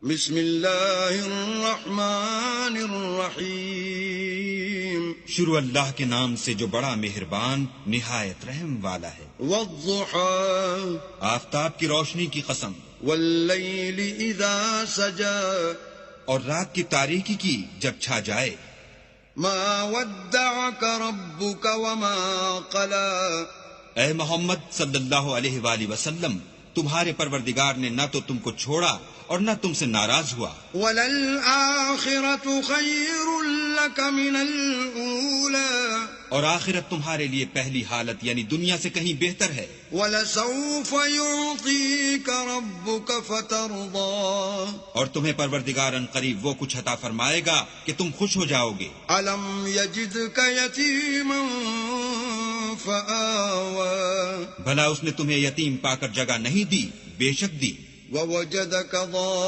بسم اللہ الرحمن الرحیم شروع اللہ کے نام سے جو بڑا مہربان نہایت رحم والا ہے۔ والضحى آفتاب کی روشنی کی قسم، واللیل اذا سجا اور رات کی تاریکی کی جب چھا جائے۔ ما ودعك ربك وما قلى اے محمد صلی اللہ علیہ وآلہ وسلم، تمہارے پروردگار نے نہ تو تم کو چھوڑا اور نہ تم سے ناراض ہوا۔ وَلَلْآخِرَةُ خَيْرٌ لَكَ مِنَ الْأُولَى اور آخرت تمہارے لیے پہلی حالت یعنی دنیا سے کہیں بہتر ہے۔ وَلَسَوْفَ يُعْطِيكَ رَبُّكَ فَتَرْضَىٰ اور تمہیں پروردگار ان قریب وہ کچھ عطا فرمائے گا کہ تم خوش ہو جاؤ گے۔ أَلَمْ يَجِدْكَ يَتِيمًا فَآوَىٰ بھلا اس نے تمہیں یتیم پا کر جگہ نہیں دی؟ بے شک دی۔ وَوَجَدَكَ ضَالًّا